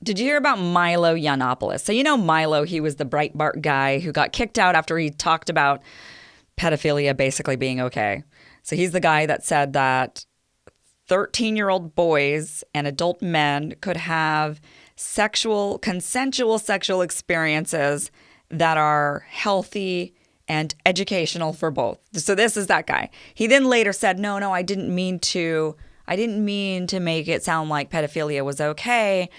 Did you hear about Milo Yiannopoulos? So you know Milo, he was the Breitbart guy who got kicked out after he talked about pedophilia basically being okay. So he's the guy that said that 13-year-old boys and adult men could have consensual sexual experiences that are healthy and educational for both. So this is that guy. He then later said, no, I didn't mean to make it sound like pedophilia was okay.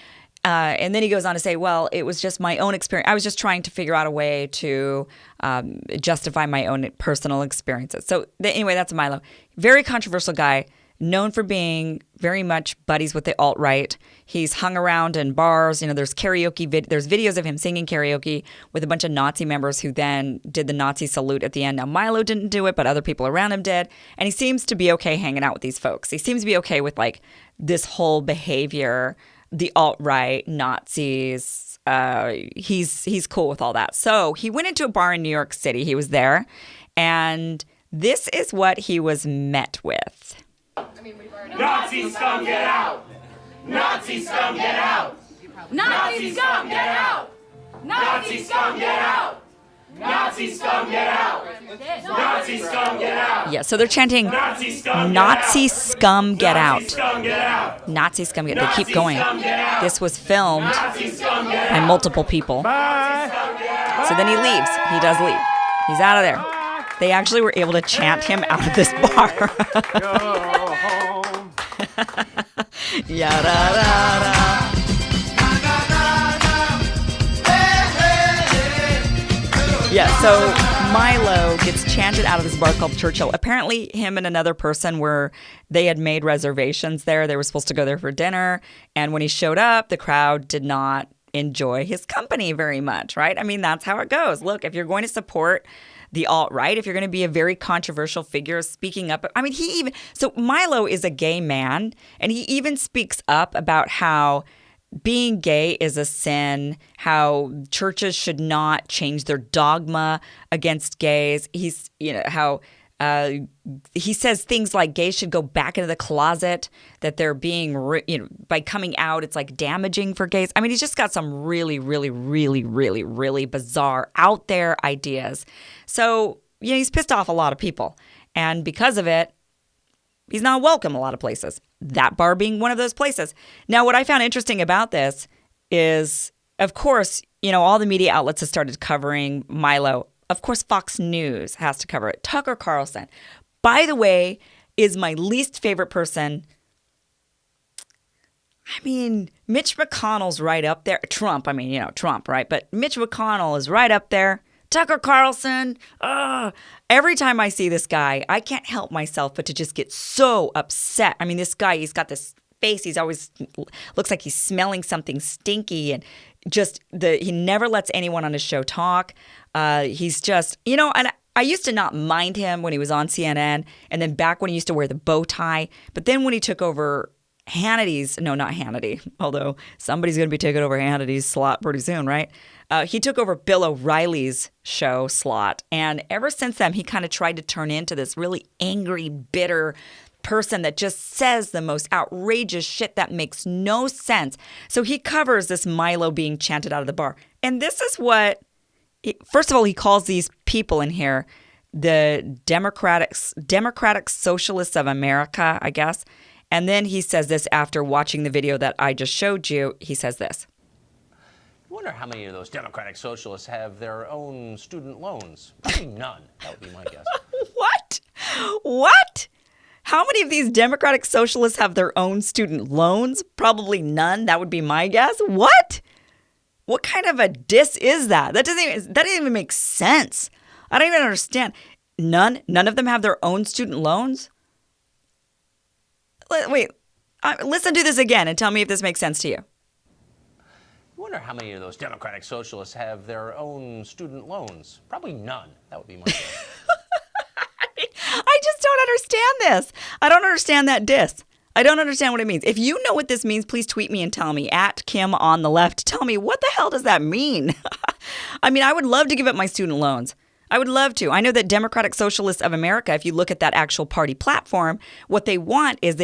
And then he goes on to say, well, it was just my own experience. I was just trying to figure out a way to justify my own personal experiences. So anyway, that's Milo. Very controversial guy, known for being very much buddies with the alt-right. He's hung around in bars. There's karaoke. There's videos of him singing karaoke with a bunch of Nazi members who then did the Nazi salute at the end. Now, Milo didn't do it, but other people around him did. And he seems to be okay hanging out with these folks. He seems to be okay with like this whole behavior, the alt-right, Nazis. He's cool with all that. So he went into a bar in New York City. He was there. And this is what he was met with. Nazi scum, get out! Nazi scum, get out! Nazi scum, get out! Nazi scum, get out! Nazi scum, get out! Nazi scum, get out! Yeah, so they're chanting Nazi scum, get out. Nazi scum, get out. They keep going. This was filmed by multiple people. So then he leaves. He does leave. He's out of there. They actually were able to chant him out of this bar. Yeah, so Milo gets chanted out of this bar called Churchill. Apparently, him and another person they had made reservations there. They were supposed to go there for dinner. And when he showed up, the crowd did not enjoy his company very much, right? I mean, that's how it goes. Look, if you're going to support the alt-right, if you're going to be a very controversial figure speaking up. I mean, so Milo is a gay man, and he even speaks up about how being gay is a sin, how churches should not change their dogma against gays. He says things like gays should go back into the closet, that they're being, by coming out, it's like damaging for gays. I mean, he's just got some really, really, really, really, really bizarre out there ideas. So, he's pissed off a lot of people. And because of it, he's not welcome a lot of places. That bar being one of those places. Now, what I found interesting about this is, of course, all the media outlets have started covering Milo. Of course, Fox News has to cover it. Tucker Carlson, by the way, is my least favorite person. I mean, Mitch McConnell's right up there. Trump, right? But Mitch McConnell is right up there. Tucker Carlson. Every time I see this guy, I can't help myself but to just get so upset. I mean, this guy, he's got this face. He's always looks like he's smelling something stinky, and he never lets anyone on his show talk. He's just, and I used to not mind him when he was on CNN, and then back when he used to wear the bow tie. But then when he took over not Hannity, although somebody's going to be taking over Hannity's slot pretty soon, right? He took over Bill O'Reilly's show slot. And ever since then, he kind of tried to turn into this really angry, bitter person that just says the most outrageous shit that makes no sense. So he covers this Milo being chanted out of the bar. And this is what, first of all, he calls these people in here the Democratic Socialists of America, I guess. And then he says this after watching the video that I just showed you. He says this. I wonder how many of those Democratic Socialists have their own student loans. Probably none. That would be my guess. What? How many of these Democratic Socialists have their own student loans? Probably none. That would be my guess. What? What kind of a diss is that? That doesn't even make sense. I don't even understand. None of them have their own student loans? Wait, listen to this again and tell me if this makes sense to you. I wonder how many of those Democratic Socialists have their own student loans. Probably none. That would be my guess. I just don't understand this. I don't understand that diss. I don't understand what it means. If you know what this means, please tweet me and tell me at Kim on the left. Tell me, what the hell does that mean? I mean, I would love to give up my student loans. I would love to. I know that Democratic Socialists of America, if you look at that actual party platform, what they want is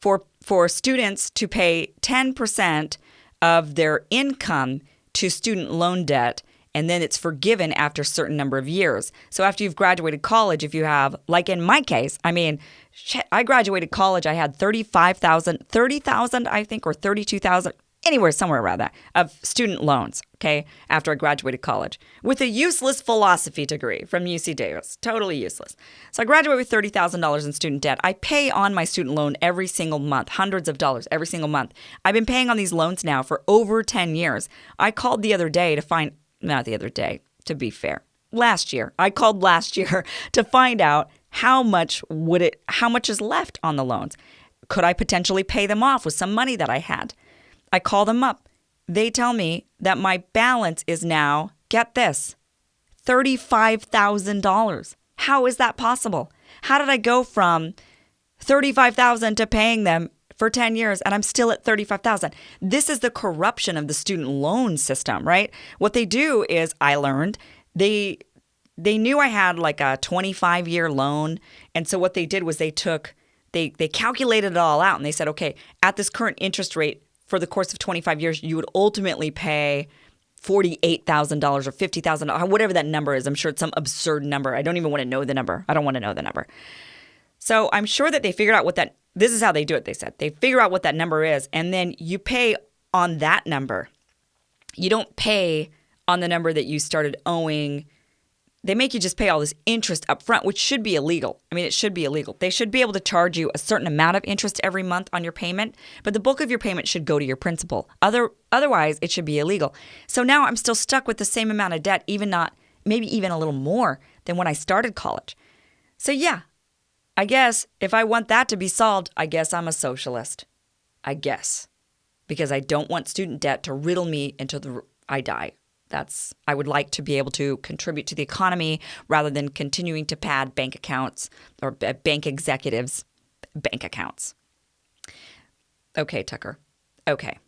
for students to pay 10% of their income to student loan debt, and then it's forgiven after a certain number of years. So after you've graduated college, if you have, like in my case, I mean, shit, I graduated college, I had 30,000, I think, or 32,000, anywhere, somewhere around that, of student loans, okay, after I graduated college with a useless philosophy degree from UC Davis, totally useless. So I graduated with $30,000 in student debt. I pay on my student loan every single month, hundreds of dollars every single month. I've been paying on these loans now for over 10 years. I called the other day to find, not the other day, to be fair, last year. I called last year to find out how much is left on the loans. Could I potentially pay them off with some money that I had? I call them up. They tell me that my balance is now, get this, $35,000. How is that possible? How did I go from $35,000 to paying them for 10 years and I'm still at $35,000? This is the corruption of the student loan system, right? What they do is, I learned, they knew I had like a 25-year loan. And so what they did was they calculated it all out and they said, okay, at this current interest rate, for the course of 25 years, you would ultimately pay $48,000 or $50,000, whatever that number is. I'm sure it's some absurd number. I don't even want to know the number. I don't want to know the number. So I'm sure that they figured out this is how they do it, they said. They figure out what that number is, and then you pay on that number. You don't pay on the number that you started owing. They make you just pay all this interest up front, which should be illegal. I mean, it should be illegal. They should be able to charge you a certain amount of interest every month on your payment, but the bulk of your payment should go to your principal. Otherwise, it should be illegal. So now I'm still stuck with the same amount of debt, maybe even a little more than when I started college. So yeah, I guess if I want that to be solved, I guess I'm a socialist. I guess. Because I don't want student debt to riddle me until I die. I would like to be able to contribute to the economy rather than continuing to pad bank accounts or bank executives' bank accounts. Okay, Tucker. Okay.